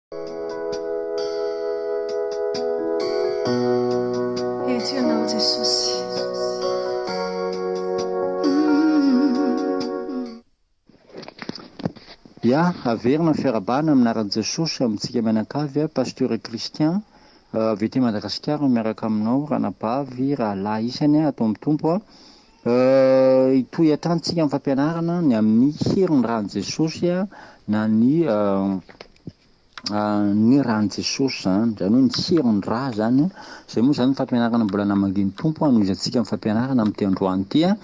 Eto ianao Jesosy. Ia, averina fiarabana aminaran'i Jesosy amintsika mianakavy a pasteur Christian avy ety Madagasikara miaraka aminao ranabavy rahalahy isany atao amin'ny tompo a itoy atrantsika amin'ny fampianarana ny amin'ny herin'ny ran'i Jesosy a na ny ran'i Jesosy zany hoe ny herin'ny rà zany zay moa zany fampianarana mbola namangin'ny tompo noho izy antsika amin'ny fampianarana amin'ny androany ity a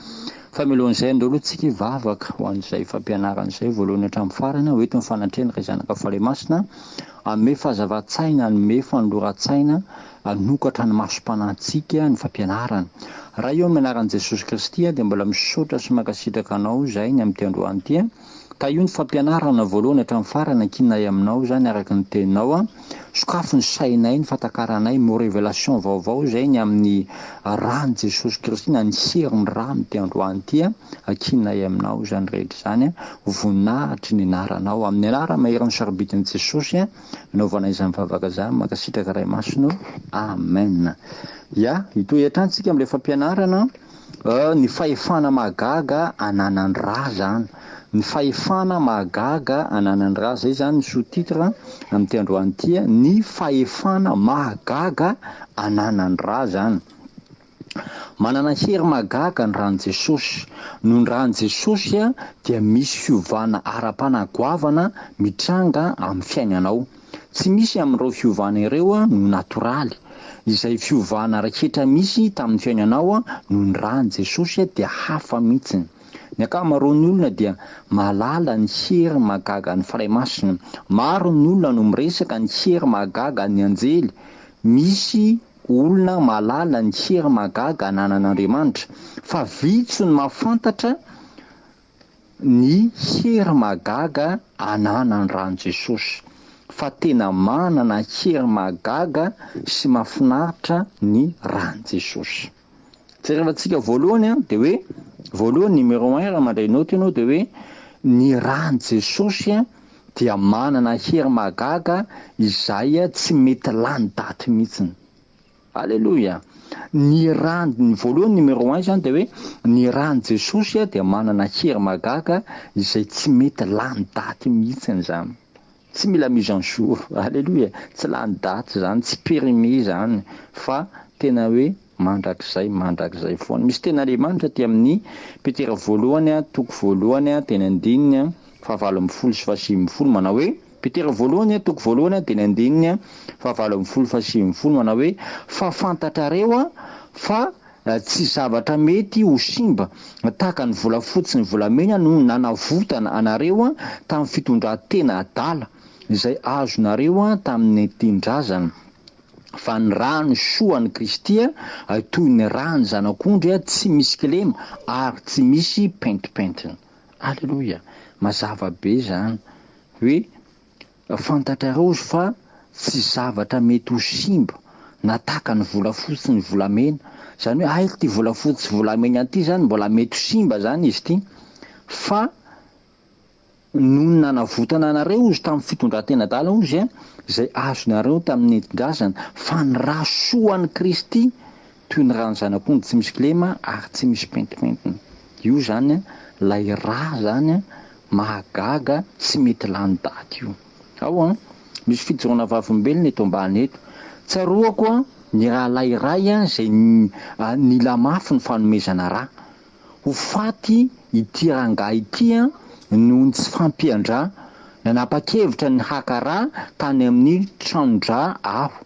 fa milohan'izay andao aloha tsika hivavaka ho an'izay fampianarana izay voalohany hatramin'ny farany hoety mifanatrena ray zanaka faly masina anome fahazava-tsaina anome fanodoran-tsaina anokatra ny masom-panantsika ny fampianarana raha eo mianaran'i Jesosy Kristy dia mbola misaotra sy mankasitraka anao zay ny amin'ny androany ity ka io ny fampianarana voalohany hatramin'ny farany ankinay aminao zany araka ny teninao a sokafo ny sainay ny fatakaranay mo révélation vaovao zay ny amin'ny rany Jesosy Kristy na ny herin'ny rà amin'ny androany ity ankinay aminao zany rehetra zany voninahitry ny anaranao amin'ny anara maheran'ny sarobidin'i Jesosy anaovanay izany mivavaka zany mankasitraka ray masino amen. Ia, ito hiatrantsika amin'ilay fampianarana ny fahefana mahagaga ananan'ny rà zany. Ny fahefana mahagaga ananan'ny rà zay zany ny sous-titre amin'ny androany ity ny fahefana mahagaga ananan'ny rà zany. Manana hery mahagaga ny ran'i Jesosy noho ny ran'i Jesosy dia misy fiovana ara-panagoavana mitranga amin'ny fiainanao. Tsy misy amin'ireo fiovana ireo no natoraly izay fiovana raketra misy tamin'ny fiainanao noho ny ran'i Jesosy dia hafa mihitsiny. Ny ankamaroan'ny olona dia malala ny hery mahagaga ny faray masina. Maro ny olona no miresaka ny hery mahagaga ny anjely. Misy olona malala ny hery mahagaga ananan'Andriamanitra fa vitsy ny mahafantatra ny hery mahagaga ananan'ny ran'i Jesosy. Fa tena manana hery mahagaga sy mahafinaritra ny ran'i Jesosy. Jerevantsika voalohany dia hoe voalohany numéro 1 raha mandray noty ianao dia hoe ny ran'i Jesosy dia manana hery mahagaga izay tsy mety lany daty mihitsiny. Alleluia. Ny voalohany numéro 1 zany dia hoe ny ran'i Jesosy dia manana hery mahagaga izay tsy mety lany daty mihitsiny zany. Tsy mila mise en jour. Alleluia. Tsy lany daty zany, tsy périmé zany fa tena hoe mandrakizay foana. Misy ten'Andriamanitra ty amin'ny Petera voalohany toko voalohany teny andininy 7:7 manao hoe Petera voalohany toko voalohany teny andininy 7:7 manao hoe fa fantatrareo fa tsy zavatra mety ho simba tahaka ny volafotsy ny volamena no nanavotana anareo tamin'ny fitondran-tena adala izay azonareo tamin'ny tindrazana. Fa ny rano soan'ny Kristy toy ny rano zanak'ondry tsy misy kilema ary tsy misy pentipentina. Alleluia. Mazava be zany hoe fantatrareo fa tsy zavatra mety ho simba na tahaka ny volafotsy ny volamena. Zany hoe aiko ty volafotsy volamena ty zany mbola mety ho simba zany izy ty fa noho nanavotana anareo izy tamin'ny fitondran-tena adala izy izay azonareo tamin'ny tindrazana fa ny rà soan'ny Kristy toy ny rano zanak'ondry tsy misy kilema ary tsy misy pentipentina. Io zany lay rà zany mahagaga tsy mety lany daty io. Ao misy fijoroana vavimbelona eto ambany eto. Tsaroako ny rahalahy iray izay nila mafy ny fanomezana rà. Ho faty ity rangahy ity noho ny tsy fampiandra nanapa-kevitra ny haka rà tany amin'ny tranondrà aho.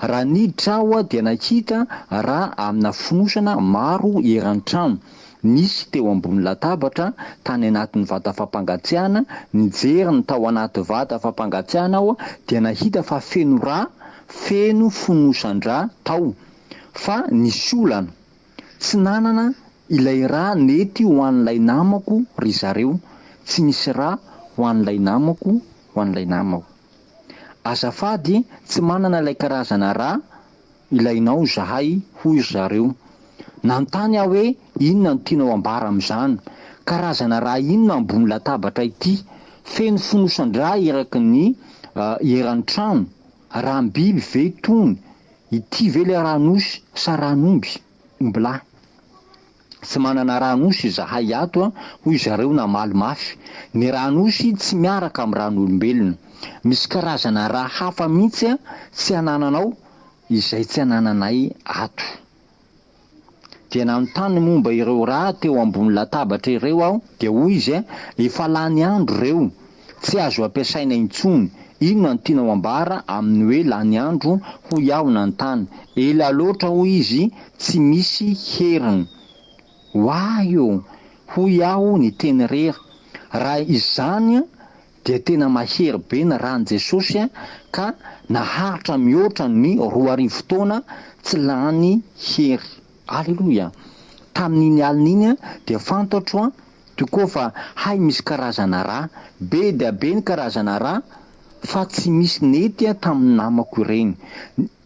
Raha niditra aho dia nahita rà amina fonosana maro eran'ny trano. Nisy teo ambony latabatra tany anatin'ny vata fampangatsiahana. Nijery ny tao anaty vata fampangatsiahana aho dia nahita fa feno rà, feno fonosan-drà tao. Fa nisy olana tsy nanana ilay rà nety ho an'ilay namako ry zareo. Tsy nisy rà ho an'ilay namako. Azafady tsy manana ilay karazana rà ilainao zahay hoy zareo. Nantany aho hoe inona no tianao ambara amin'izany? Karazana rà inona ambony latabatra ity? Feno fonosan-drà eraky ny eran'ny trano raha biby ve tony ity ve le ranosy sa ranomby ombilahy tsy manana ranosy zahay ato hoy zareo namaly mafy ny ranosy tsy miaraka amin'ny ran'olombelona misy karazana raha hafa mihitsy tsy anananao izay tsy anananay ato dia nanontany momba ireo raha teo ambony latabatra ireo aho dia hoy izy efa lany andro reo tsy azo ampiasaina intsony inona no tianao ambara amin'ny hoe lany andro hoy aho nanontany ela loatra hoy izy tsy misy heriny hoay eo hoy aho ny teny rery raha izany dia tena mahery be ny rany Jesosy ka naharitra mihoatra ny 2 taona tsy lany hery. Alleluia. Tamin'iny alin'iny dia fantatro tokoa fa hay misy karazana raha be dia be ny karazana raha fa tsy misy nety tamin'ny namako ireny.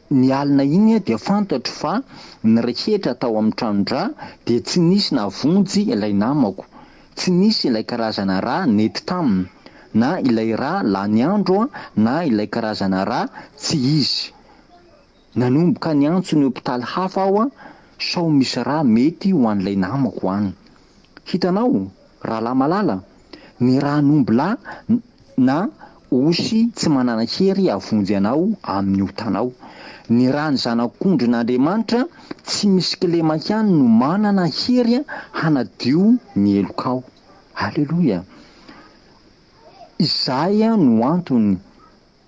Ny alina iny dia fantatro fa ny rehetra tao amin'ny tranodra dia tsy nisy navonjy ilay namako, tsy nisy ilay karazana raha nety taminy, na ilay raha lany andro na ilay karazana raha tsy izy. Nanomboka ny antso ny hôpitaly hafa aho sao misy raha mety ho an'ilay namako any. Hitanao raha lamalala ny ran'ombilahy na osy tsy manana hery avonjy anao amin'ny hotanao. Ny rany zanak'ondrin'Andriamanitra tsy misy kilema ihany no manana hery hanadio ny elokao. Alleluia. Izay no antony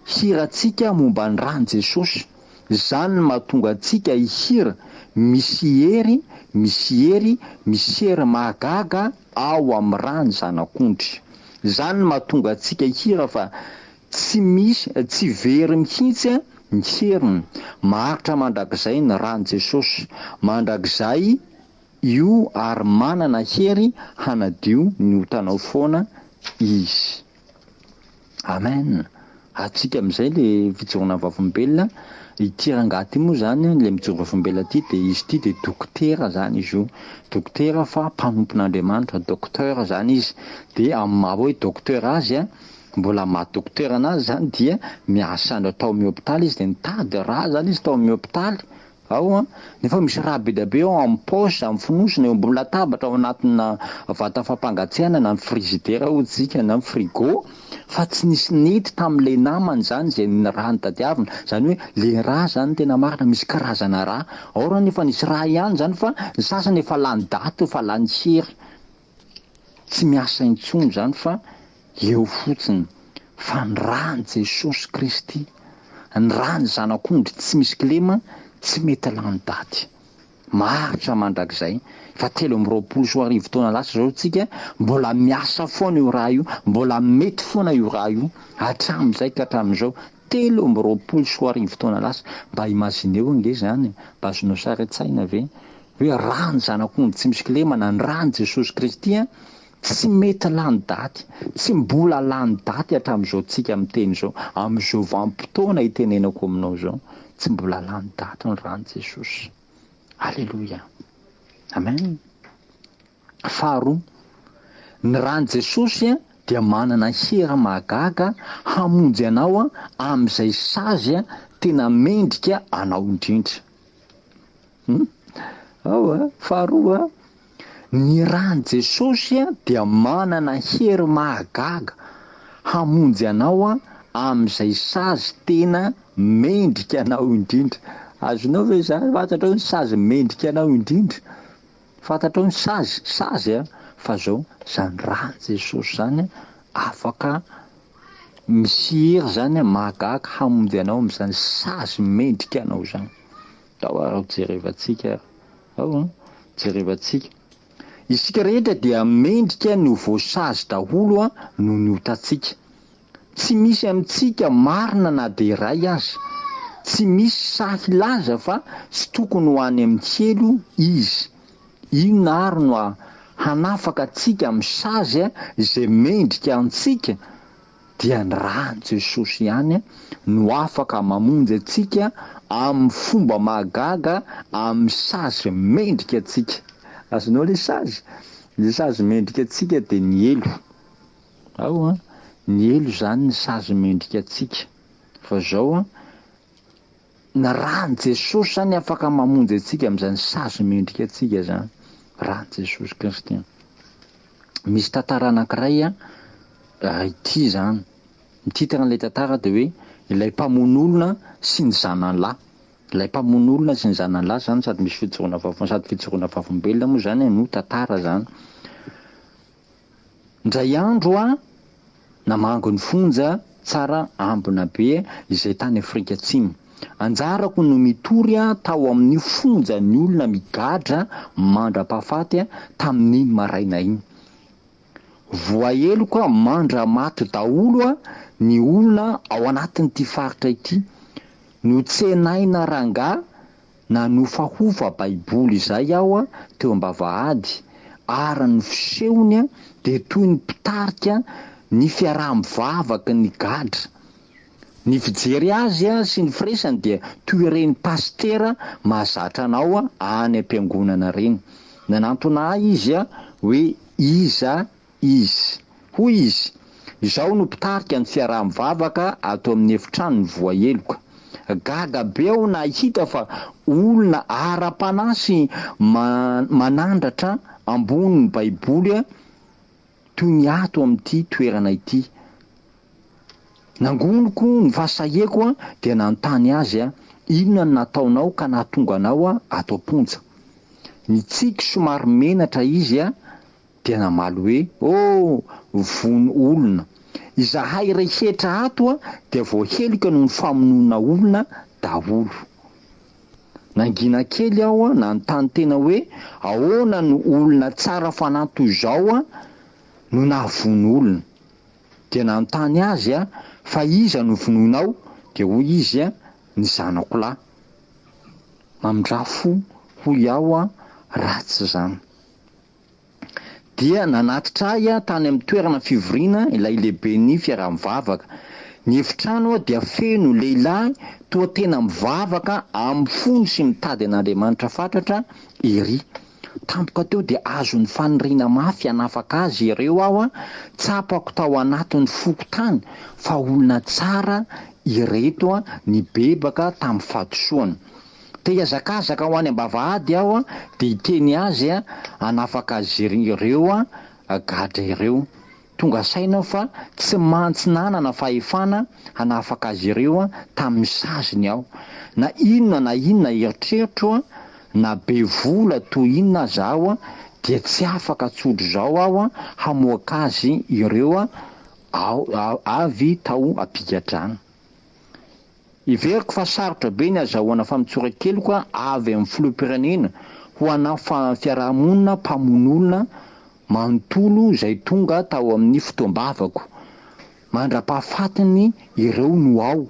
hirantsika momba ny rany Jesosy. Izany no mahatonga antsika hihira misy hery mahagaga ao amin'ny rany zanak'ondry. Izany no mahatonga antsika hihira fa tsy very mihitsy ny heriny. Maharitra mandrakizay ny rany Jesosy, mandrakizay io ary manana hery hanadio ny hotanao foana izy. Amen. Atsika amin'izay le fijorona vafombelona ity rangaty moa zany le mijoro vafombelona ity dia izy ity dia dokotera zany izy io, dokotera fa mpanompon'Andriamanitra, docteur zany izy. Dia amin'ny maha hoe docteur azy mbola maha docteur anazy zany dia miasa tao amin'ny hôpitaly izy dia nitady raha zany izy tao amin'ny hôpitaly ao nefa misy raha be dia be ao amin'ny paosy, amin'ny fonosina eo ambony latabatra ao anatina vata fampangatsiahana na ny frizidera ohatsika na ny frigo, fa tsy nisy nety tamin'ilay namany zany izay ny raha nitadiavina. Zany hoe le raha zany tena marina, misy karazana raha ao raha nefa nisy raha ihany zany fa ny sasany efa lany daty efa lany hery, tsy miasa intsony zany fa eo fotsiny. Fa ny rany Jesosy Kristy, ny rany zanak'ondry tsy misy kilema, tsy mety lany daty. Maharitra mandrakizay fa 320 taona lasa zao tsika mbola miasa foana io raha io, mbola mety foana io raha io hatramin'izay ka hatramin'izao 320 taona lasa. Mba imagineo ange zany, mba azonao sary an-tsaina ve hoe rany zanak'ondry tsy misy kilema na ny rany Jesosy Kristy tsy mety lany daty, tsy mbola lany daty hatramin'izao tsika miteny zao, amin'izao vanim-potoana itenenako aminao zao, tsy mbola lany daty ny rany Jesosy. Alleluia. Amen. Faharoa, ny rany Jesosy dia manana hery mahagaga hamonjy anao amin'izay sazy tena mendrika anao indrindra. Faharoa, ny rany Jesosy dia manana hery mahagaga hamonjy anao amin'izay sazy tena mendrika anao indrindra. Azonao ve zany? Fantatrao ny sazy mendrika anao indrindra? Fantatrao ny sazy fa zao zany rany Jesosy zany afaka misy hery zany mahagaga hamonjy anao amin'izany sazy mendrika anao zany. Tao arao jerevantsika jerevantsika. Isika rehetra dia mendrika no voasazy daholo no ny hotantsika. Tsy misy amintsika marina na dia iray azy. Tsy misy sahy laza fa tsy tokony ho any amin'ny helo izy. Inona ary no hanafaka atsika amin'ny sazy izay mendrika antsika? Dia ny rany Jesosy ihany no afaka mamonjy atsika amin'ny fomba mahagaga amin'ny sazy mendrika atsika. Azonao le sazy mendrika atsika dia ny elo. Ny elo zany ny sazy mendrika atsika. fa zao na rany Jesosy zany afaka mamonjy atsika am'izany sazy mendrika atsika zany rany Jesosy Kristy. Misy tantara anankiray ity zany mititan'ilay tantara de hoe ilay mpamon'olona sy ny zanan'lahy. Ilay mpamon'olona sy ny zanan'lahy zany sady misy fijoroana sady fijoroana vavolombelona moa zany no tantara zany. Ndray andro namango ny fonja tsara ambina be izay tany Afrika Atsimo. Anjarako no mitory tao amin'ny fonja ny olona migadra mandra-pahafaty tamin'iny maraina iny. Voaheloko mandra maty daholo ny olona ao anatin'ity faritra ity. Notsenaina ranga na nofahofa baiboly izay aho teo am-bavahady ary ny fisehony de toy ny mpitarika ny fiaraha-mivavaka ny gadra. Ny fijery azy sy ny firesany dia toy ireny pastera mahazatra anao any am-piangonana reny. Nanantona izy hoe iza izy. Hoy izy, izao no mpitarika ny fiaraha-mivavaka ato amin'ny efitrano ny voaheloko. Gaga be aho nahita fa olona ara-panahy sy manandratra ambony ny baiboly toy ny ato amin'ity toerana ity. Nangonoko ny fahasaheko dia nanontany azy inona no nataonao ka nahatonga anao ato am-ponja. Nitsiky somary menatra izy dia namaly hoe vono olona. Izahay rehetra ato dia voahelika noho ny famonoana olona daholo. Nangina kely aho nanontany tena hoe ahoana no olona tsara fanahy toy izao no nahavono olona. Dia nanontany azy fa iza no vononao? Dia hoy izy ny zanako lahy. Mamindrafo hoy aho ratsy zany. Dia nanatitra ahy tany amin'ny toerana fivoriana ilay lehiben'ny fiaraha-mivavaka. Ny efitrano dia feno lehilahy toa tena mivavaka amin'ny fony sy mitady an'Andriamanitra fatratra ery. Tampoka teo dia azo ny faniriana mafy hanafaka azy ireo aho tsapako tao anatin'ny fokotany fa olona tsara ireto ny bebaka tamin'ny fahatosoana. Te hiazakazaka ho any am-bavahady aho dia hiteny azy hanafaka azy ireo gadra ireo. Tonga saina fa tsy mantsy nanana fahefana hanafaka azy ireo tamin'ny saziny aho. Na inona eritreritro na be vola toy inona zaho dia tsy afaka tsodro zao aho hamoaka azy ireo avy tao ampigadrana. Iveriko fa sarotra be ny azahoana famitsoran-keliko avy amin'ny filoham-pirenena ho ana fiarahamonina mpamon'olona manontolo izay tonga tao amin'ny fotoam-bavako. Mandra-pahafatiny ireo no ao.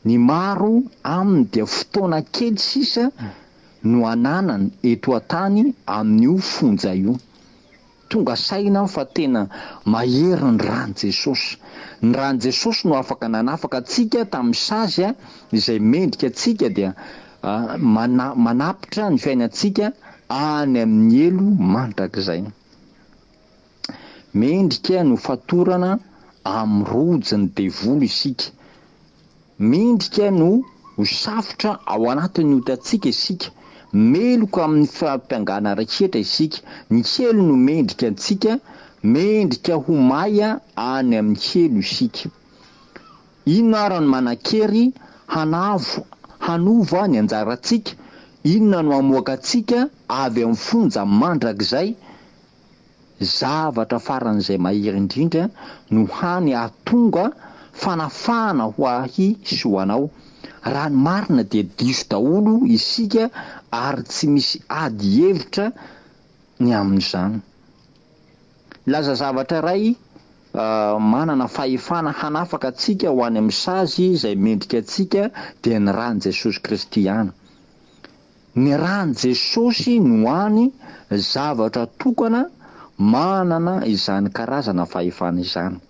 Ny maro aminy dia fotoana kely sisa no ananany eto an-tany amin'io fonja io. Tonga saina fa tena mahery ny rany Jesosy. Ny rany Jesosy no afaka nanafaka atsika tamin'ny sazy izay mendrika atsika dia manapitra ny fiainantsika any amin'ny elo mandrakizay. Mendrika no fatorana amin'ny rojin'ny devolo isika. Mendrika no safotra ao anatin'ny otatsika isika. Meloka amin'ny fampiangana rehetra isika. Ny helo no mendrika antsika, mendrika ho maya any amin'ny helo isika. Inona ary no manan-kery hanova ny anjarantsika? Inona no amoaka antsika avy amin'ny fonja mandrakizay? Zavatra faran'izay mahery indrindra no hany atonga fanafahana ho ahy sy ho anao. Raha ny marina dia diso daholo isika ary tsy misy ady hevitra ny amin'izany. Laza zavatra iray manana fahefana hanafaka atsika ho any amin'ny sazy izay mendrika atsika dia ny rany Jesosy Kristy ihany. Ny rany Jesosy no hany zavatra tokana manana izany karazana fahefana izany.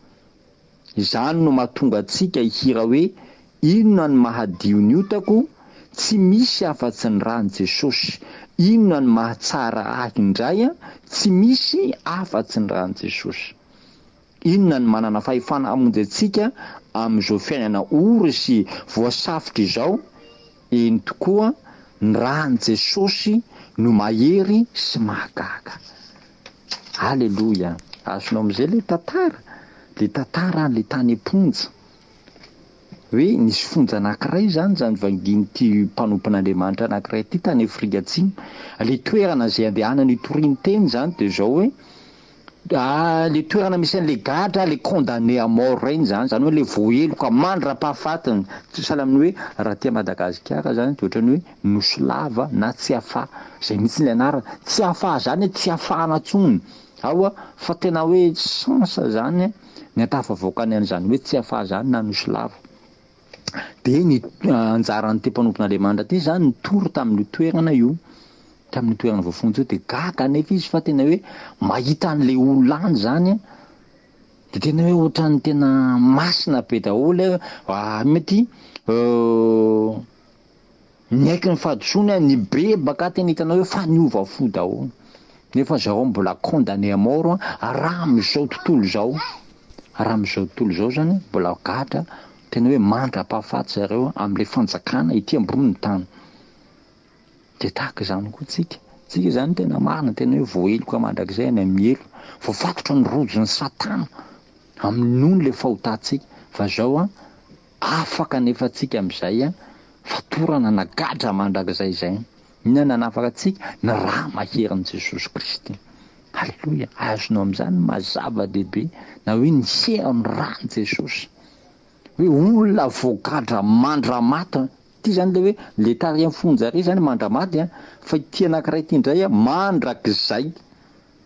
Izany no mahatonga atsika hihira hoe inona ny mahadio ny otako? Tsy misy afa-tsy ny rany Jesosy. Inona ny mahatsara ahy indray? Tsy misy afa-tsy ny rany Jesosy. Inona ny manana fahefana hamonjy atsika am'izao fiainana ory sy voasafotra izao, eny tokoa ny rany Jesosy no mahery sy mahagaga. Alleloia. Azonao am'izay le tantara le tany amponja hoe nisy fonja anankiray zany vanginy ty mpanompon'Andriamanitra anankiray ty tany Afrika Atsimo. Le toerana zay andehanany itoriany teny zany de zao hoe le toerana misy an'le gadra le condamné à mort reny zany hoe le voaheloka mandra-pahafatiny sahala amin'ny hoe raha tia Madagasikara zany de ohatrany hoe nosy lava na tsy afà, zay mihitsy le anarany tsy afà zany tsy afana tsony ao fa tena hoe sansa zany ny atafavoakany an'izany hoe tsy afà zany na nosy lava. De ny anjaran'ny ty mpanompon'Andriamanitra ty zany nitory tamin'ny toerana io, tamin'ny toerana voafonjy io, de gaga nefa izy fa tena hoe mahita an'le olany zany de tena hoe ohatrany tena masina be daholo mety nyaiky ny fahadisoany ny bebaka tena hitanao hoe fa niova fo daholo, nefa zao mbola condamné à mort raha am'izao tontolo zao zany mbola gadra tena hoe mandra-pahafaty zareo am'le fanjakana ity ambony tany. De tahaka zany koa tsika zany tena marina, tena hoe voaheloka mandrakizay any amielo, voafatotra ny rojony Satana amin'ony le fahotantsika, fa zao afaka nefa tsika am'izay fatorana na gadra mandrakizay zay. Inona nanafaka atsika? Ny raha maherin'i Jesosy Kristy. Alleloia. Azonao am'izany mazava dehibe na hoe ny herin'ny rany Jesosy, hoe olona voagadra mandramaty ty zany le hoe le tarian'ny fonjare zany mandramaty fa ity anankiray ty indray mandrakizay.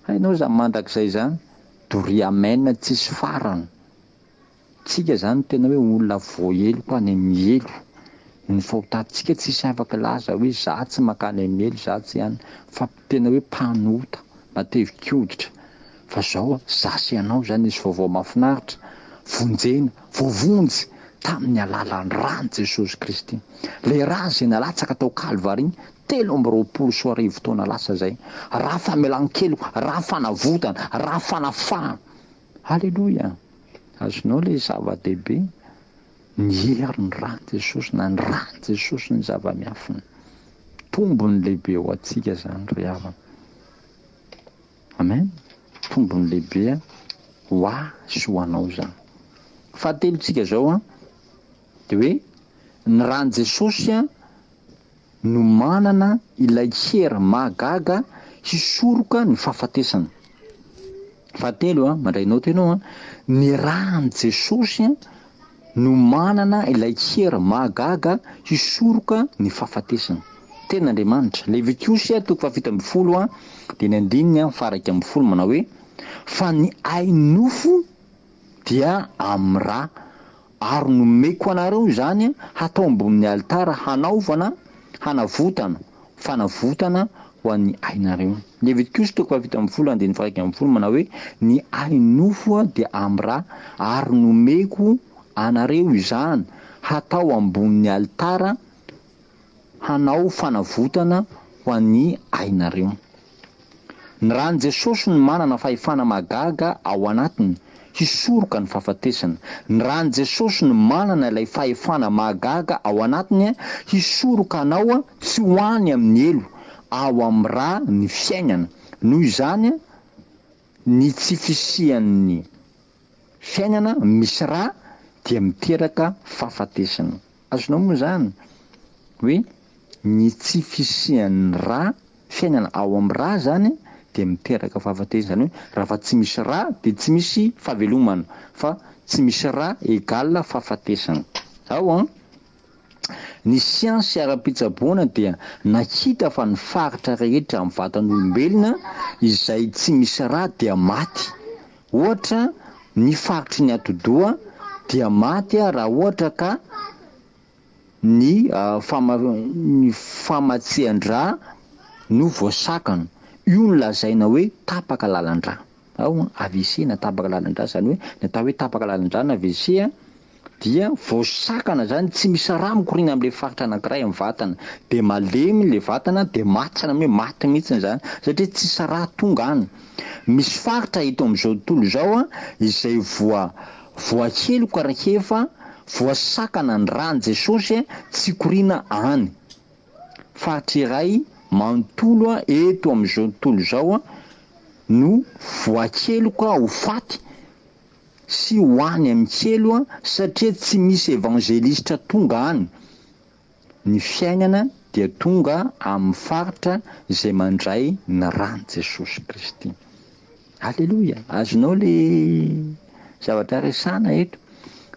Hainao zany mandrakizay zany doriamena tsisy farany. Tsika zany tena hoe olona voaheloka any amin'ny elo, ny fahotantsika tsisy afaka laza hoe za tsy makany amin'ny elo, za tsy ihany, fa tena hoe mpanota matevin-koditra. Fa zao zasy ianao zany izy vaovao mahafinaritra, vonjena voavonjy tamin'ny alalan'ny rany Jesosy Kristy. Le raha zay nalatsaka tao Kalvary 320 taona lasa zay, raha famelan-kelo, raha fanavotana, raha fanafahana. Alleloia. Azonao le zava-dehibe ny herin'ny rany Jesosy na ny rany Jesosy ny zava-miafiny, tombony lehibe ho atsika zany ry havana. Amen. Tombony lehibe ho sy ho anao zany. Fahatelotsika zao de hoe ny rany Jesosy no manana ilay hery mahagaga hisoroka ny fahafatesana. Fahatelo mandrainao tenao ny rany Jesosy no manana ilay hery mahagaga hisoroka ny fahafatesana. Ten'Andriamanitra. Levikiosy 7:10 de ny 9:12 manao hoe fa ny ainofo dia am'ra ary nomeko anareo zany hatao ambonin'ny alitara hanavotana fanavotana ho an'ny ainareo. Levikiosy 7:12 manao hoe ny ainofo dia am'ra ary nomeko anareo izany hatao ambonin'ny alitara hanao fanavotana ho an'ny ainareo. Ny rany Jesosy no manana fahefana mahagaga ao anatiny hisoroka ny fahafatesana. Ny rany Jesosy no manana ilay fahefana mahagaga ao anatiny hisoroka anao tsy hoany amin'ny elo ao amin'ny ra ny fiainana. Noho izany ny tsy fisian'ny fiainana misy ra dia miteraka fahafatesana. Azonao moa zany hoe ny tsy fisian'ny ra fiainana ao amin'ny ra zany de miteraka fahafatesana. Raha fa tsy misy ra de tsy misy fahavelomana, fa tsy misy ra égale fahafatesana. Ao ny siansy ara-pitsaboana dia nahita fa ny faritra rehetra amin'ny vatan'olombelona izay tsy misy ra dia maty. Ohatra ny faritry ny atodoa dia maty raha ohatra ka ny famatsian-dra no voasakana. Io no lazaina hoe tapaka lalan-dra. Ao AVC na tapaka lalan-dra, zany hoe natao hoe tapaka lalan-dra na AVC dia voasakana zany, tsy misy raha mikorina amin'le faritra anankiray amin'ny vatana, de malemy le vatana de maty sana hoe maty mihitsy zany satria tsisy raha tonga any. Misy faritra hita amin'izao tontolo zao izay voakeloko arakefa voasakana ny rany Jesosy tsy korina any. Faritra iray manontolo eto amin'izao tontolo izao no voakeloko ho faty sy hoany amin'ny kelo satria tsy misy evangelista tonga any. Ny fiainana dia tonga amin'ny faritra izay mandray ny rany Jesosy Kristy. Alleluia. Azonao le zavatra resana eto.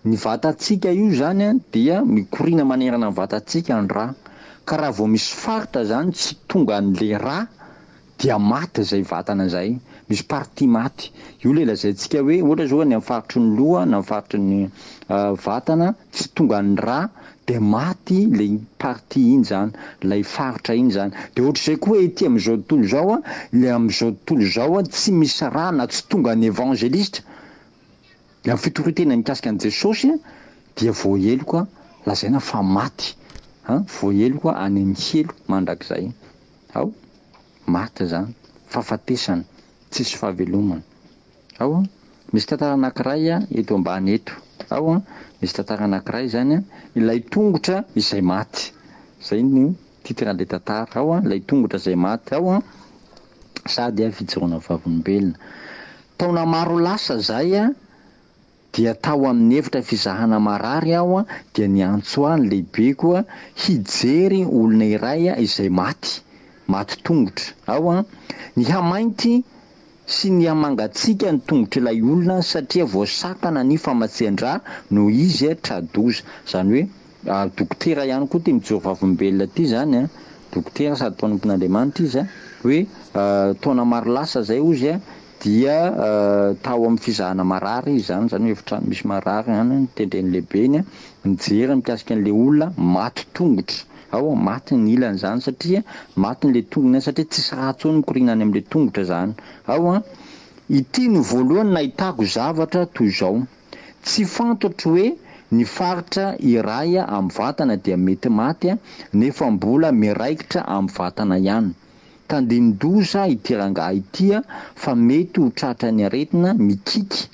Ny vatantsika io zany dia mikorina manerana ny vatantsika ny rà. Ka raha vao misy faritra zany tsy tonga an'le rà dia maty zay vatana zay. Misy parti maty. Io le lazaintsika hoe ohatra zao ny amin'ny faritry ny loha na amin'ny faritry ny vatana tsy tonga ny rà de maty le parti iny zany, lay faritra iny zany. De ohatr'izay koa ety amin'izao tontolo izao le amin'izao tontolo izao tsy misy rà na tsy tonga ny evangelista. Le amin'ny fitoritena mikasika an' Jesosy dia voaheloka lazaina fa maty. Voaheloka any amin'ny helo mandrakizay. Ao, maty zany, fahafatesana, tsisy fahavelomana. Ao, misy tantara anankiray eto ambany eto. Ao, misy tantara anankiray zany ilay tongotra izay maty. Zay no titran'le tantara. Ao, ilay tongotra izay maty. Ao, sady fijoroana vavolombelona. Taona maro lasa zay dia tao amin'ny efitra fizahana marary aho dia niantso ny lehibeko hijery olona iray izay maty tongotra. Ao ny hamainty sy ny hamangatsika ny tongotra ilay olona satria voasakana ny famatsian-drà no izy tradoza. Zany hoe dokotera ihany koa ty mijoro vavolombelona ty zany dokotera sady mpanompon'Andriamanitra izy hoe taona maro lasa zay ozy dia tao amin'ny fizahana marary izy zany hoe efitrano misy marary any tendreny lehibe nijery mikasika an'le olona maty tongotra. Ao maty ny ilany zany satria maty n'le tongony satria tsisy raha tsony mikorina any amin'le tongotra zany. Ao ity no voalohany nahitako zavatra toy izao. Tsy fantatro hoe ny faritra iray amin'ny vatana dia mety maty nefa mbola miraikitra amin'ny vatana ihany. Tandinin-doza ity rangahy ity fa mety ho tratra ny aretina mikiky.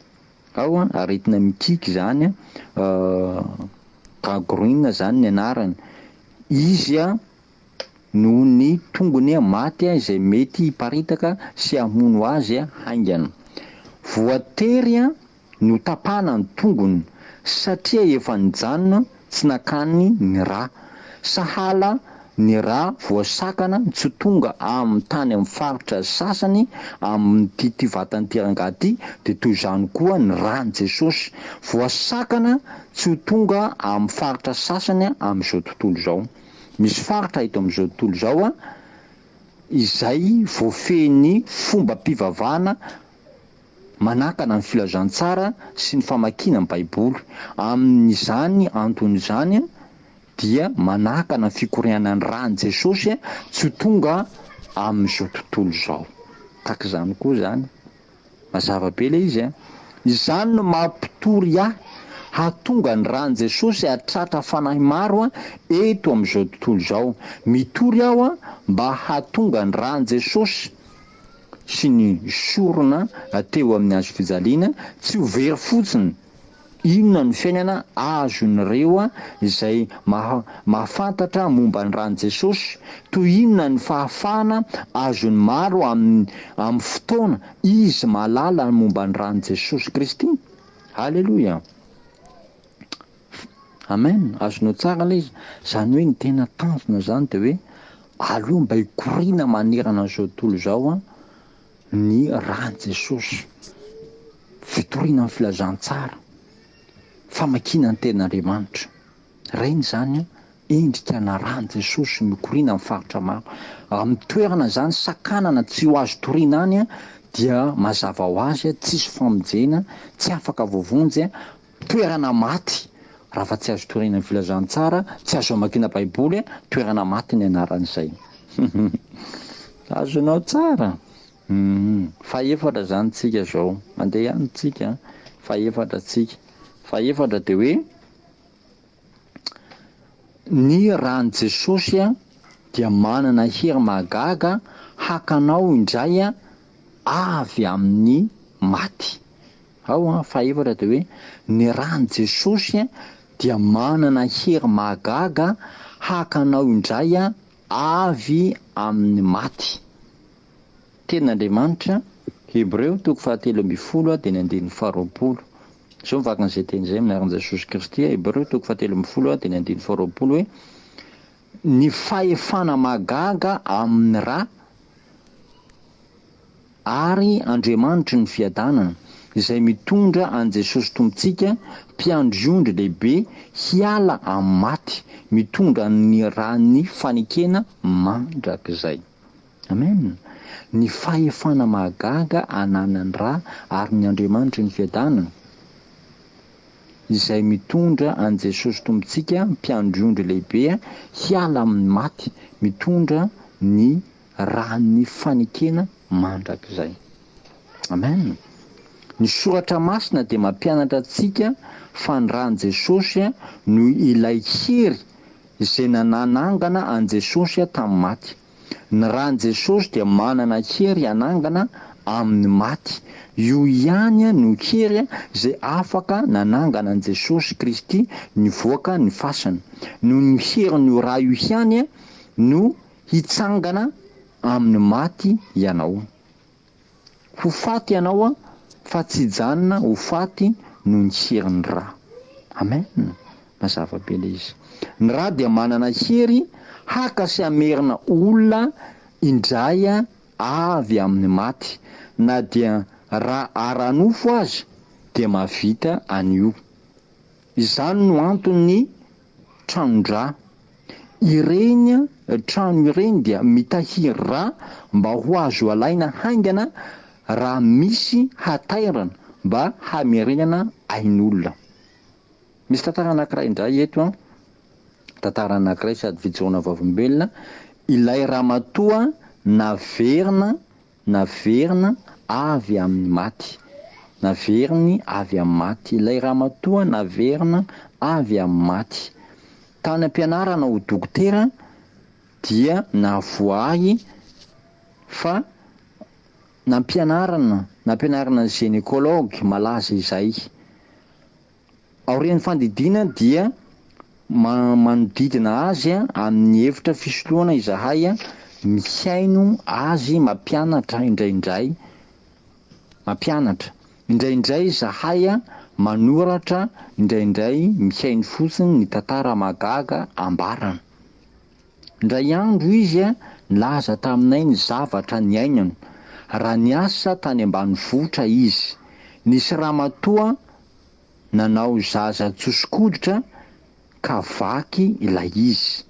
Ao aretina mikiky zany gangrène zany ny anarany. Izy noho ny tongony maty izay mety hiparitaka sy hamono azy haingana. Voatery no tapana ny tongony satria efa nijanona tsy nakany ny rà. Sahala ny rà voasakana tsy tonga amin'ny tany amin'ny faritra sasany amin'ny ty vatan'ity rangahy ty de toy izany koa ny rà ny Jesosy voasakana tsy tonga amin'ny faritra sasany amin'izao tontolo izao. Misy faritra ito amin'izao tontolo izao izay voafehin'ny fomba mpivavahana manakana ny filazantsara sy ny famakiana ny Baiboly. Amin'izany anton'izany dia manakana ny fikoriana ny rà ny Jesosy tsy tonga amin'izao tontolo izao. Tahaka izany koa zany. Mazava be le izy izany no mampitory hatonga ny rà ny Jesosy hatratra fanahy maro eto amin'izao tontolo izao. Mitory aho mba hatonga ny rà ny Jesosy sy ny sorona teo amin'ny hazo fijaliana tsy ho very fotsiny. Inona ny fiainana azon'ireo izay mahafantatra momba ny rà ny Jesosy, toy inona ny fahafahana azon'ny maro amin'ny fotoana izy malala momba ny rà ny Jesosy Kristy. Alleluia. Amen. Azonao tsara le izy. Zany hoe ny tena tanjona zany de hoe aleo mba hikorina manerana an'izao tontolo izao ny rà ny Jesosy. Fitoriana ny filazantsara, famakiana ny ten'Andriamanitra. Reny zany endrika na rà ny Jesosy mikorina amin'ny faritra maro. Amin'ny toerana zany sakanana tsy ho azo toriana any dia mazava ho azy tsisy famonjena, tsy afaka voavonjy, toerana maty. Raha fa tsy azo toriana ny filazantsara, tsy azo amakiana Baiboly, toerana maty ny anaran'izay. Azonao tsara. Faefatra zany tsika zao. Mandeha ihany tsika. Faefatra tsika. Faefatra de hoe ny rà ny Jesosy dia manana hery mahagaga hakanao indray avy amin'ny maty. ao fahaefatra de hoe ny rany Jesosy dia manana hery mahagaga hakanao indray avy amin'ny maty. Tenin'Andriamanitra Hebreo 7:10 dia ny 9:20. Zao mivakana izay teny izay minaran'i Jesosy Kristy. Hebreo 7:10 dia ny 9:20 hoe ny fahefana mahagaga amin'ny ra ary Andriamanitra ny fiadanana izay mitondra an Jesosy Tompontsika mpiandriondry lehibe hiala amin'ny maty, mitondra ny rany fanekena mandrakizay. Amen. Ny fahefana mahagaga ananan'ny ra ary ny Andriamanitra ny fiadanana izay mitondra an Jesosy Tompontsika mpiandriondry lehibe hiala amin'ny maty, mitondra ny rany fanekena mandrakizay. Amen. Ny soratra masina dia mampianatra antsika fa ny rany Jesosy no ilay hery izay nanangana an Jesosy tamin'ny maty. Ny rany Jesosy dia manana hery anangana amin'ny maty. Io ihany no hery izay afaka nanangana an Jesosy Kristy nivoaka ny fasana. No ny herin'io raha io ihany no hitsangana amin'ny maty ianao. Ho faty ianao fa tsy janona ho faty noho ny herin'ny ra. Amen. Mazava be ilay izy. Ny ra dia manana hery haka sy amerina olona indray avy amin'ny maty, na dia raha ara-nofo azy dia mahavita an'io. Izany no antony tranondra. Ireny trano ireny dia mitahiry ra mba ho azo alaina haingana raha misy hatairana mba hamerenana ain'olona. Misy tantara anankiray indray eto tantara anankiray sady fijoroana vavimbelona. Ilay ramatoa naverina avy amin'ny maty. Naveriny avy amin'ny maty. Ilay ramatoa naverina avy amin'ny maty. Tany am-pianarana ho dokotera dia navoahy fa nampianarana gynécologue malaza izay. Aorian'ny fandidina dia manodidina azy amin'ny efitra fisoloana izahay mihaino azy mampianatra indraindray. Indraindray izahay manoratra, indraindray mihaino fotsiny ny tantara mahagaga ambarana. Indray andro izy nilaza taminay ny zavatra ny ainany. Raha niasa tany ambanivohitra izy. Nisy ramatoa nanao zaza tsosikoditra ka vaky ilay izy.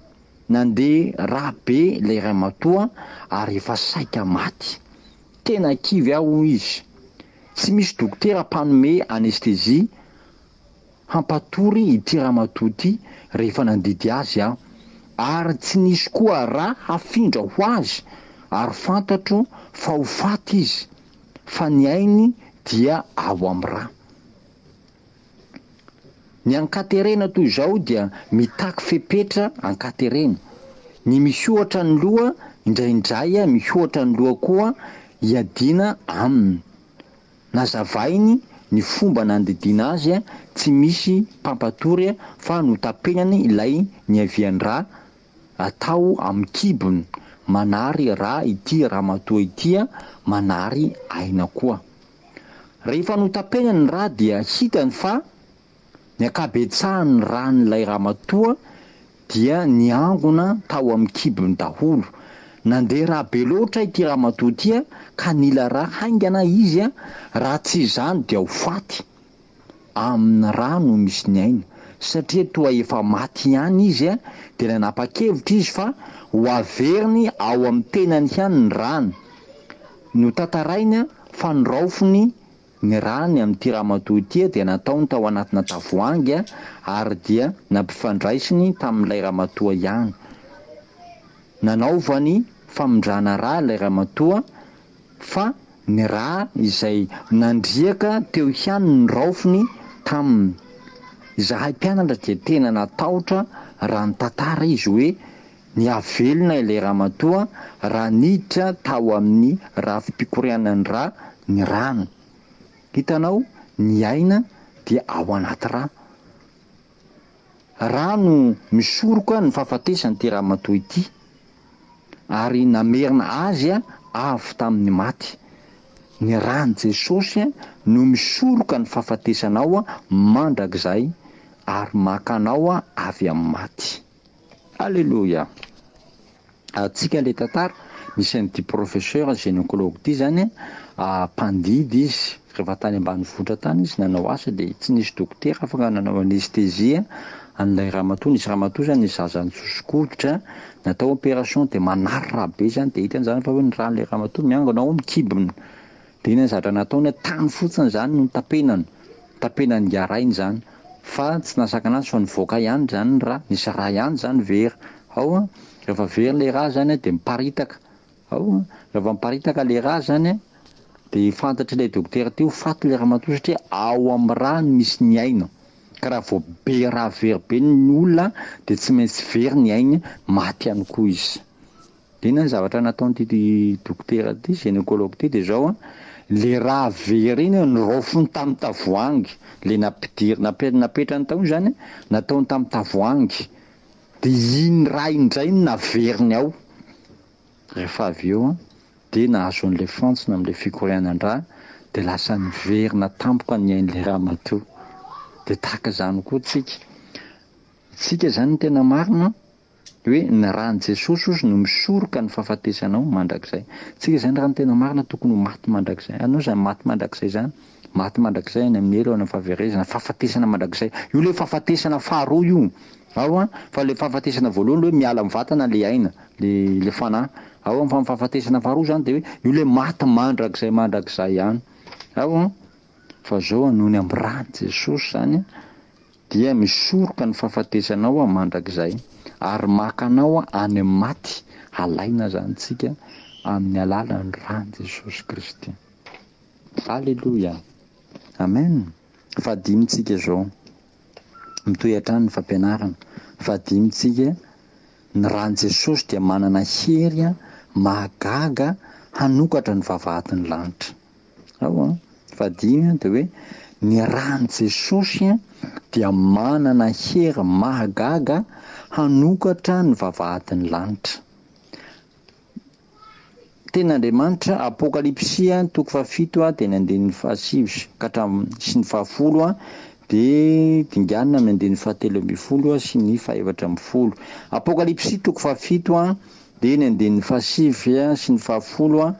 Nandeha rabe ilay ramatoa ary efa saika maty. Tena kivy aho izy. Tsy misy dokotera mpanome anestezia hampatory ity ramatoa ity rehefa nandidy azy aho. Ary tsy nisy koa raha hafindra ho azy ary fantatro fa ho faty izy, fa ny ainy dia ao amin'ny ra. Ny ankaterena toy izao dia mitaky fepetra ankaterena. Ny mihoatra ny loha indraindray mihoatra ny loha koa iadina aminy. Nazavainy ny fomba nandidiana azy tsy misy mpampatory fa notapenany ilay niaviany ra atao amin'ny kibony. Manary ra ity ramatoa ity manary aina koa. Rehefa notapenany ra dia hitany fa ny akabetsahany ran'ilay ramatoa dia niangona tao amin'ny kibony daholo. Nandeha raha be loatra ity ramatoa ity ka nila ra haingana izy raha tsy izany dia ho faty. Amin'ny ra no misy ny aina, satria toa efa maty ihany izy dia nanapa-kevitra izy fa ho averiny ao amin'ny tenany ihany ny rany. No tantarainy fa niraofiny ny rany amin'ity ramatoa ity dia nataony tao anatina tavoahangy ary dia nampifandraisiny tamin'ilay ramatoa ihany. Nanaovany famondrana ra ilay ramatoa fa ny ra izay nandriaka teo ihany ny raofiny taminy. Izahay mpianatra dia tena natahotra raha ny tantara izy hoe ny avelona ilay ramatoa raha niditra tao amin'ny raha fimpikorianany ra ny rano. Hitanao ny aina dia ao anaty rano misoroka ny fahafatesany ty raha matoy ity, ary namerina azy avy tamin'ny maty. Ny rany Jesosy no misoroka ny fahafatesanao mandrakizay ary makanao avy amin'ny maty. Alleluia. Atsika le tantara misy an'ity professeur gynécologue ty zany mpandidy izy rehefa tany ambanivohitra tany izy nanao asa de tsy nisy dokotera afaka nanao anestezia an'ilay ramatoa. Nisy ramatoa zany zazany sosokoditra natao opération de manarra be zany de hitany zany fa hoe ny ran'le ramatoa miangona ao mikibony de iny zatra nataony tany fotsiny zany no tapenany iarainy zany fa tsy nasaka anazy fa nivoaka ihany zany raha nisy raha ihany zany vera ao rehefa very le raha zany de miparitaka ao rehefa miparitaka le raha zany de fantatry le dokotera teo faty le ramatoa satria ao amin'ny raha misy ny aina, ka raha vao be raha very be ny olona de tsy maintsy very ny ainy, maty ihany koa izy. De iny zavatra nataon'ity dokotera ty gynécologue ty de zao le raha very iny nirofony tamin'ny tavoahangy, le napetrany tao zany nataony tamin'ny tavoahangy de iny raha indray naveriny ao. Rehefa avy eo de nahazo an'le fantsona am'le fikorianan-draha de lasa niverina tampoka ny ain'le ramatoa. De tahaka zany koa tsika zany ny tena marina hoe ny rany Jesosy ozy no misoroka ny fahafatesanao mandrakizay. Tsika zany raha ny tena marina tokony ho maty mandrakizay. Anao zany maty mandrakizay zany, maty mandrakizay any amin'ny elo any fahaverezana, fahafatesana mandrakizay. Io le fahafatesana faharoa io ao fa le fahafatesana voalohany hoe miala amin'ny vatana le aina, le fanahy. Ao fa fahafatesana faharoa zany de hoe io le maty mandrakizay ihany. Ao fa zao nohony amin'ny rany Jesosy zany dia misoroka ny fahafatesanao mandrakizay ary makanao any amin'ny maty. Alaina zany tsika amin'ny alalan'ny rany Jesosy Kristy. Alleluia. Amen. Fadimitsika zao mitoy hatrany ny fampianarana. Fadimitsika ny rany Jesosy dia manana hery mahagaga hanokatra ny vavahatin'ny lanitra. Ao fadimy de hoe ny rany Jesosy dia manana hery mahagaga hanokatra ny vavahatin'ny lanitra. Ten'Andriamanitra Apokalipsia toko fahafito teny andinin'ny fahasivy ka hatramin'ny sy ny fahafolo de dinganina amin'ny andinin'ny fahatelo amby folo sy ny fahaefatra amby folo. Apokalipsia toko fahafito de ny andinin'ny fahasivy sy ny fahafolo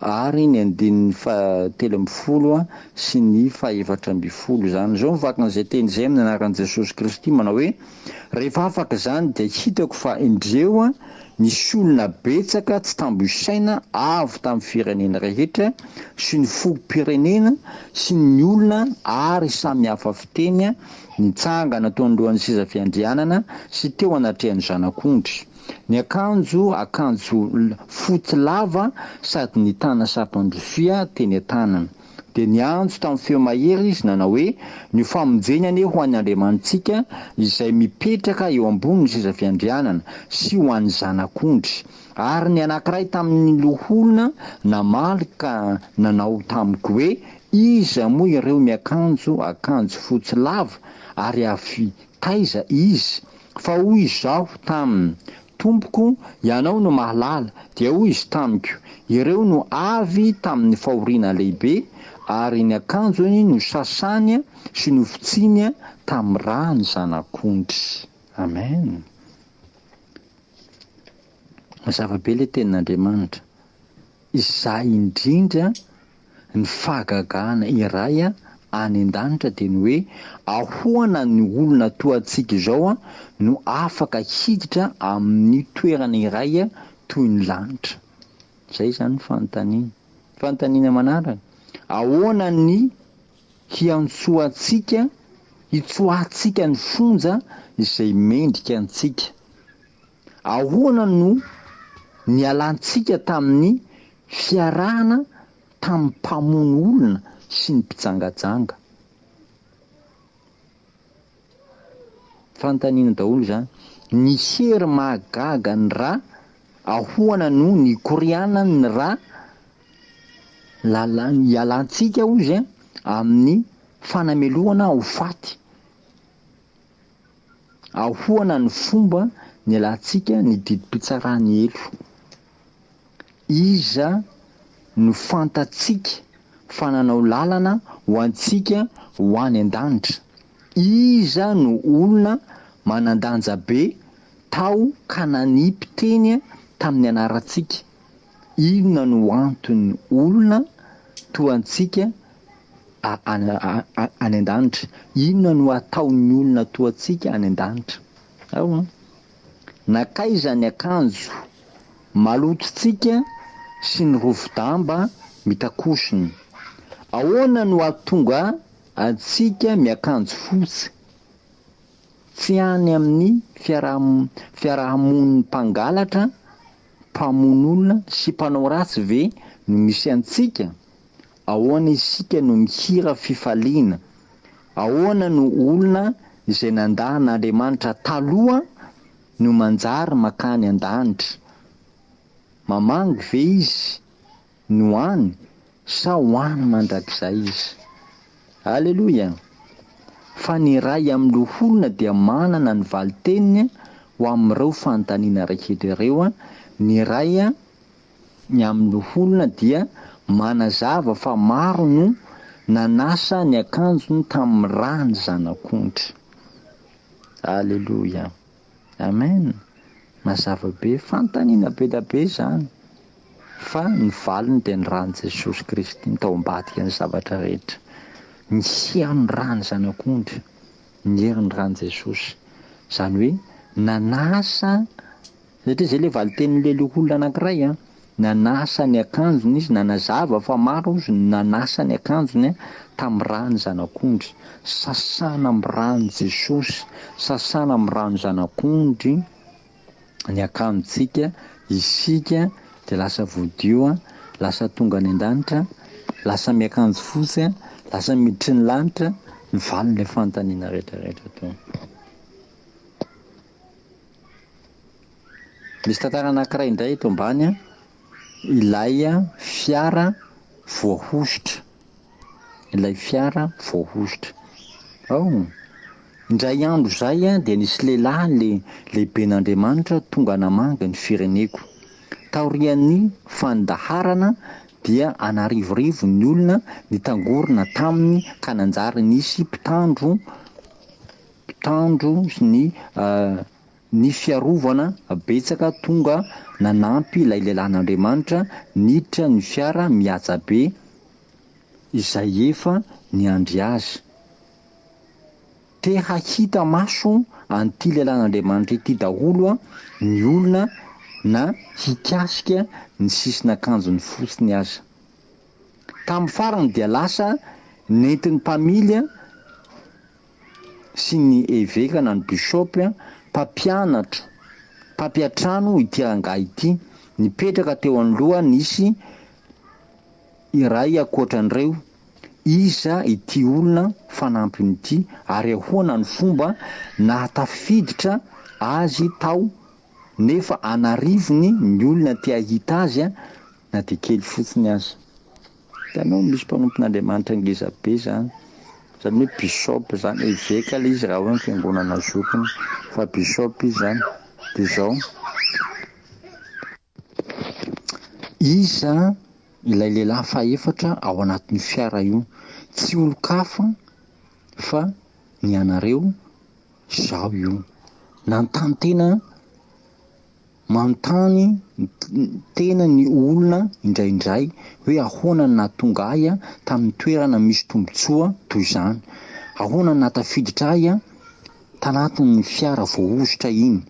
ary ny andinin'ny fahatelo amby folo sy ny fahaefatra amby folo zany. Zao mivakin'izay teny zay amin'ny anaran'i Jesosy Kristy manao hoe rehefa afaka zany de hitako fa indreo misy olona betsaka tsy tambo isaina avy tamin'ny firenena rehetra sy ny fokom-pirenena sy ny olona ary samy hafa fiteny nitsangana tao anoloan'ny seza fiandrianana sy teo anatrehan'ny zanak'ondry. Ny akanjo fotsy lava sady ny tana sarotandrofia teny an-tanana. De niantso tamin'ny feo mahery izy nanao hoe ny famonjeny anie ho an'ny Andriamantsika izay mipetraka eo ambonin'ny seza fiandrianana sy ho an'ny zanak'ondry. Ary ny anankiray tamin'ny loholona namaly ka nanao tamiko hoe iza moa ireo miakanjo fotsy lava ary avy taiza izy, fa hoy izao taminy tompoko ianao no mahalala, dia hoy izy tamiko ireo no avy tamin'ny fahoriana lehibe ary ny akanjony no sasany sy no fitsiny tamin'ny rany zanak'ondry. Amen. Zavabe le tenin'Andriamanitra. Izay indrindra ny fahagagana iray any an-danitra dia ny hoe ahoana ny olona toa antsika izao no afaka hiditra amin'ny toerana iray toy ny lanitra. Zay zany fanontaniana manaraka. Ahoana ny hitsoahantsika ny fonja izay mendrika antsika. Ahoana no ny alantsika tamin'ny fiarahana tamin'ny mpamono olona sy ny mpijangajanga. Fanontaniana daholo zany. Ny hery mahagaga ny ra, ahoana no ny koriana ny ra ialantsika ozy amin'ny fanamelohana ho faty, ahoana ny fomba ny alantsika ny didim-pitsarany elo. Iza no fantatsika fananao lalana ho antsika ho any an-danitra. Iza no olona manandanja be tao ka nanipy-teny tamin'ny anarantsika. Inona no anton'ny olona toa antsika any an-danitra? Inona no ataon'ny olona toa antsika any an-danitra? Ao nakaiza ny akanjo malototsika sy ny rovi-damba mitakosiny. Ahoana no ahatonga antsika miakanjo fotsy? Tsy any amin'ny fiarahamon'ny mpangalatra, mpamon'olona sy mpanao ratsy ve no misy antsika? Ahoana isika no mihira fifaliana? Ahoana no olona izay nandahan'Andriamanitra taloha no manjary makany an-danitra? Mamangy ve izy no any sa ho any mandrakizay izy? Alleluia. Fa ny ray amin'ireo olona dia manana ny valiteniny ho amin'ireo fanontaniana rehetra ireo. Ny ray amin'ireo olona dia manazava fa maro no nanasa ny akanjony tamin'ny rany zanak'ondry. Alleluia. Amen. Mazava be, fanontaniana be da be zany. Fa ny valiny dia ny rany Jesosy Kristy, ny tao ambadika ny zavatra rehetra. Ny herin'ny rany zanak'ondry, ny herin'ny rany Jesosy. Zany hoe nanasa, satria zay le valitenin'le olona anankiray nanasa ny akanjony izy, nanazava fa maro izy nanasa ny akanjony tamin'ny rany zanak'ondry. Sasana amin'ny rany Jesosy, sasana amin'ny rany zanak'ondry ny akanjontsika, isika dia lasa voadio, lasa tonga any an-danitra, lasa miakanjo fotsy, lasa miditry ny lanitra, ny valin'ilay fanontaniana rehetrarehetra teo. Misy tantara anankiray indray eto ambany, ilay fiara voahositra. Ilay fiara voahositra. Indray andro zay dia nisy lehilahy lehiben'Andriamanitra tonga namanga ny fireneko. Taorian'ny fandaharana dia anarivorivo ny olona nitangorona taminy ka nanjary nisy mpitandro sy ny fiarovana betsaka tonga nanampy ilay lehilahin'Andriamanitra niditra ny fiara mihaja be izay efa niandry azy. Te hahita maso an'ity lehilahin'Andriamanitra ity daholo ny olona na hikasika ny sisin'akanjony fotsiny aza. Tamin'ny farany dia lasa nentin'ny mpamily sy ny évêque na ny bishopy mpampianatra, mpampiatrano ity rangahy ity. Nipetraka teo anoloha nisy iray akoatran'ireo. Iza ity olona fanampin'ity ary ahoana ny fomba nahatafiditra azy tao nefa anarivony ny olona te hahita azy na dia kely fotsiny azy. Hitanao misy mpanompon'Andriamanitra ngeza be zany. Zany hoe bishop zany, évêque ilay izy raha hoe ny fiangonana zokiny, fa bishop izy zany. Dia izao iza ilay lehilahy faefatra ao anatin'ny fiara io, tsy olo-kafa fa ny anareo zao io. Nantany tena manontany tena ny olona indraindray hoe ahoana ny nahatonga ahy tamin'ny toerana misy tombotsoa toy izany. Ahoana ny nahatafiditra ahy tanatin'ny fiara voahositra iny.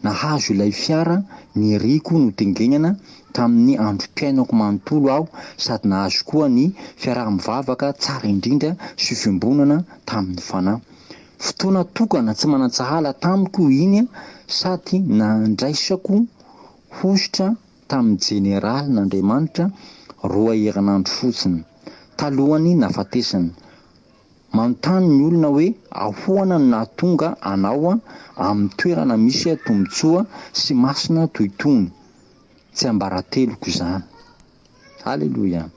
Nahazo ilay fiara ny riko no tengenana tamin'ny androm-piainako manontolo aho, sady nahazo koa ny fiaraha-mivavaka tsara indrindra sy fiambonana tamin'ny fanahy. Fotoana tokana tsy manan-tsahala tamiko iny, sady nandraisako hositra tamin'ny jeneraly n'Andriamanitra 2 herinandro fotsiny talohany nafatesany. Manontany ny olona hoe ahoana no nahatonga anao amin'ny toerana misy tombotsoa sy masina toy itony. Tsy ambarateloko izany. Halleluia.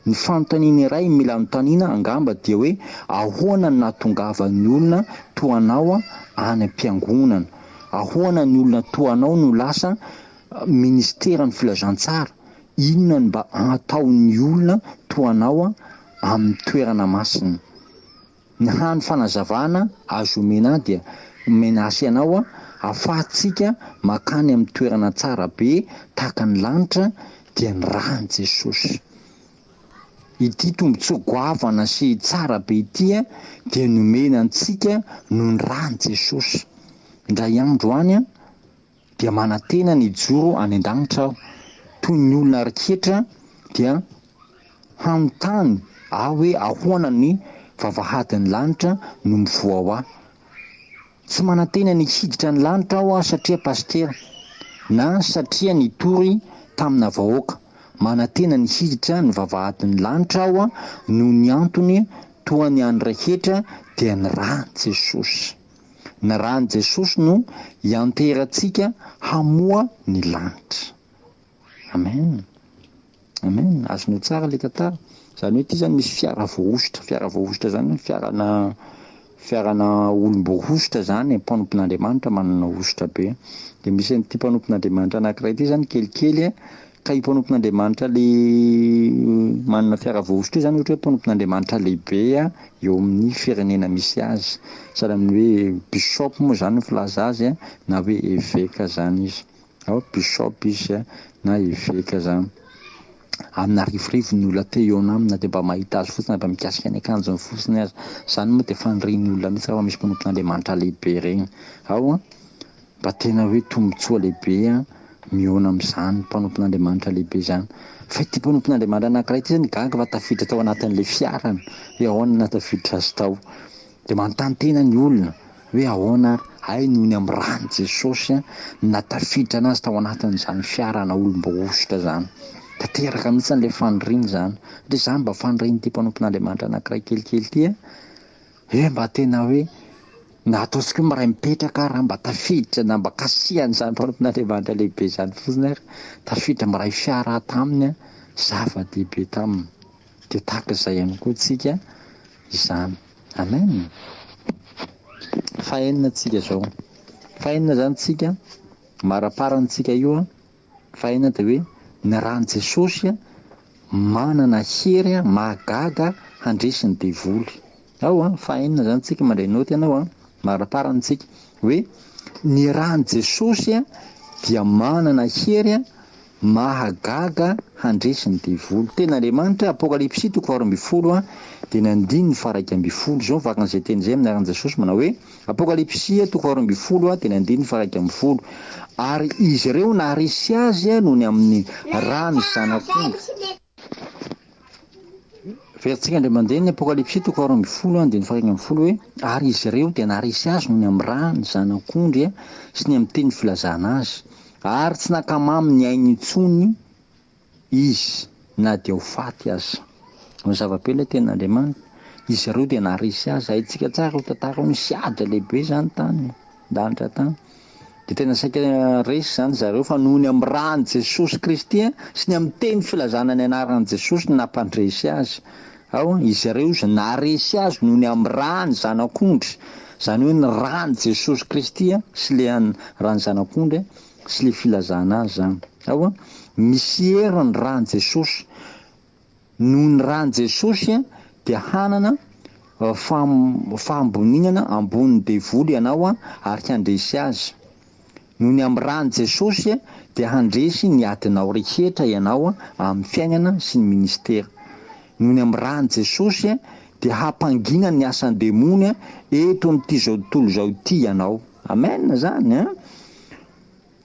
ny fanontaniana iray mila anontaniana angamba dia hoe ahoana ny nahatongavan'ny olona toanao any am-piangonana, ahoana ny olona toanao no lasa ministeran'ny filazantsara, inona ny mba ataon'ny olona toanao amin'ny toerana masina. Ny hany fanazavana azo omena dia menasy ianao ahafahantsika makany amin'ny toerana tsara be tahaka ny lanitra dia ny rany Jesosy. Ity tombontsoa goavana sy tsara be ity dia nomena antsika no ny rany Jesosy. Indray andro any dia manantena ny joro any an-danitra aho, toy ny olona rehetra dia hanontany aho hoe ahoana ny vavahadin'ny lanitra no mivoa aho. Tsy manantena ny hiditra ny lanitra aho satria pastera na satria nitory tamina vahoaka. Manantena ny hiditra ny vavahadin'ny lanitra aho no ny antony toa ny any rehetra dia ny rany Jesosy. Ny rany Jesosy no ianterantsika hamoa ny lanitra. Amen. Amen. Azonao tsara le tantara. Zany hoe ity zany misy fiara voahositra zany fiarana olom-boahositra zany mpanompon'Andriamanitra manana ositra be. Dia misy an'ity mpanompon'Andriamanitra anankiray ity zany kelikely ka i mpanompon'Andriamanitra le manana fiara voahositra zany ohatra hoe mpanompon'Andriamanitra lehibe eo amin'ny firenena misy azy. Sahala amin'ny hoe bishop moa zany filaza azy na hoe évêque zany izy. Bishop izy na évêque zany. Amina rivorivo ny olona te eo amina dia mba mahita azy fotsiny, mba mikasika ny akanjony fotsiny azy. Zany moa dia fanirian'ny olona mihitsy raha misy mpanompon'Andriamanitra lehibe regny. Mba tena hoe tombontsoa lehibe mihaona amin'izany mpanompon'Andriamanitra lehibe zany. Fa ity mpanompon'Andriamanitra anankiray ity zany gaga fa tafiditra tao anatin'ilay fiarany hoe ahoana natafiditra azy tao. Dia manontany tena ny olona hoe ahoana ay noho ny amin'ny rany Jesosy natafiditra anazy tao anatin'izany fiarana olom-boahositra zany. Tanteraka mihitsy an'ilay faniriany zany. Dia zany mba faniriany ity mpanompon'Andriamanitra anankiray kelikely ity mba tena hoe na ataontsika hoe maray mipetraka raha mba tafiditra na mba kasihany zany mpanompon'Andriamanitra lehibe zany fotsiny ary tafiditra maray fiara taminy zava-dehibe taminy. Dia tahaka izay ihany koa tsika izany. Amen. Fahenina tsika zao. Fahenina zany tsika maraparantsika io. Fahenina dia hoe ny rany Jesosy manana hery mahagaga handresy ny devoly. Fahenina zany tsika mandray naoty ianao maraparantsika hoe ny rany Jesosy dia manana hery mahagaga handresy ny devoly. Tena Andriamanitra Apokalipsy 2:20 dia ny 9:20 zao vakan'izay teny izay amin'ny aran'i Jesosy manao hoe Apokalipsy 2:20 dia ny 9:20 ary izy ireo naharesy azy noho ny amin'ny rany zanak'ondry. Veritsika indray mandeha ny Apokalipsy 2:20 dia ny 9:20 hoe ary izy ireo dia naharesy azy noho ny amin'ny rany zanak'ondry sy ny amin'ny teny filazana azy. Ary tsy nakamamy ny ainy intsony izy na dia ho faty aza. Ny zava-pela ten'Andriamanitra izy ireo dia naharesy azy. Haintsika tsara ho tantara ny siadra lehibe zany tany lanitra tany. Dia tena saika resy zany zareo fa noho ny amin'ny rany Jesosy Kristy sy ny amin'ny teny filazana ny anaran'i Jesosy nampandresy azy. Izy ireo izy naharesy azy noho ny amin'ny rany zanak'ondry. Zany hoe ny rany Jesosy Kristy sy le rany zanak'ondry sy le filazana azy zany. Misy hery ny rany Jesosy. Noho ny rany Jesosy dia hanana fahamboninana ambonin'ny devoly ianao ary handresy azy. Noho ny amin'ny rany Jesosy dia handresy ny adinao rehetra ianao amin'ny fiainana sy ny ministera. Noho ny amin'ny rany Jesosy dia hampangina ny asan'ny demony eto amin'ity zao tontolo zao ity ianao. Amen zany.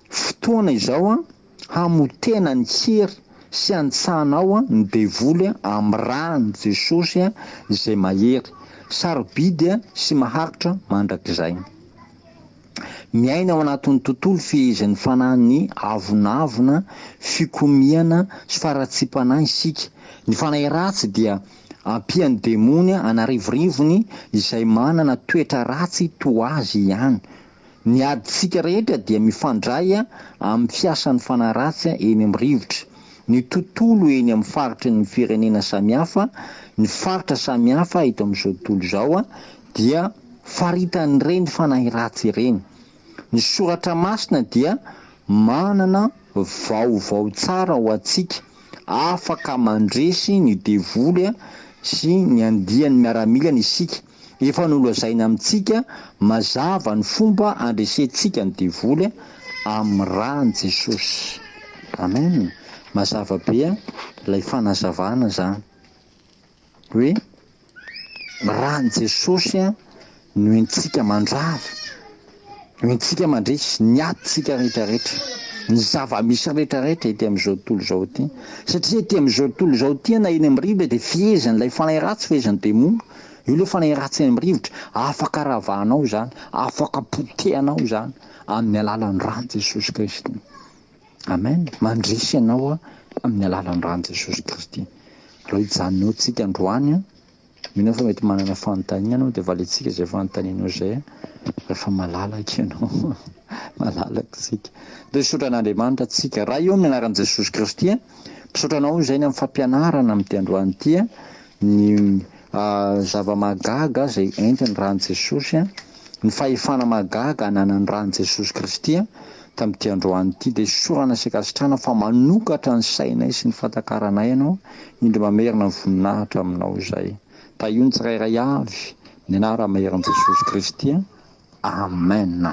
Fotoana izao hamotena ny hery sy antsahanao ny devoly amin'ny rany Jesosy izay mahery, sarobidy sy maharitra mandrakizay. Miaina ao anatin'ny tontolo fehezan'ny fanahy avonavona, fikomiana sy faratsipana isika. Ny fanahy ratsy dia ampian'ny demony anarivorivony izay manana toetra ratsy toa azy ihany. Ny adintsika rehetra dia mifandray amin'ny fiasan'ny fanahy ratsy eny amin'ny rivotra. ny tontolo eny amin'ny faritry ny firenena samihafa, ny faritra samihafa ito amin'izao tontolo zao dia faritan'ireny fanahy ratsy ireny. Ny soratra masina dia manana vaovao tsara ho antsika, afaka mandresy ny devoly sy ny andian'ny miaramilana isika. Efa nolozaina amintsika mazava ny fomba andresentsika ny devoly amin'ny rany Jesosy. Amen. Mazava be ilay fanazavana zany hoe rany Jesosy no entsika mandrava, no entsika mandresy ny atitsika rehetrarehetra, ny zava-misy rehetrarehetra ety amin'izao tontolo zao ty. Satria ety amin'izao tontolo zao ty na eny amin'ny rivotra dia fihezan'ilay fanahy ratsy, fihezan'ny demono. Io le fanahy ratsy eny amin'ny rivotra, afaka ravahanao zany, afaka potehanao zany amin'ny alalan'ny rany Jesosy Kristy. Amen. Mandresy ianao amin'ny alalan'ny rany Jesosy Kristy. Raha hijanonao tsika androany, mino fa mety manana fanontaniana anao dia valintsika izay fanontanianao izay rehefa malalaka ianao. Malalaka tsika. Dia misaotra an'Andriamanitra tsika. Raha eo amin'ny anaran'i Jesosy Kristy, misaotranao izay ny amin'ny fampianarana amin'ity androany ity ny zava-magaga izay entiny rany Jesosy, ny fahefana magaga ananan'ny rany Jesosy Kristy tamin'ity androany ity, dia sorana sy kasitrana fa manokatra ny sainay sy ny fatakaranay ianao, indro mamerina ny voninahitra aminao izay. Tahiony tsirairay avy ny anara maheran'i Jesosy Kristy. Amen.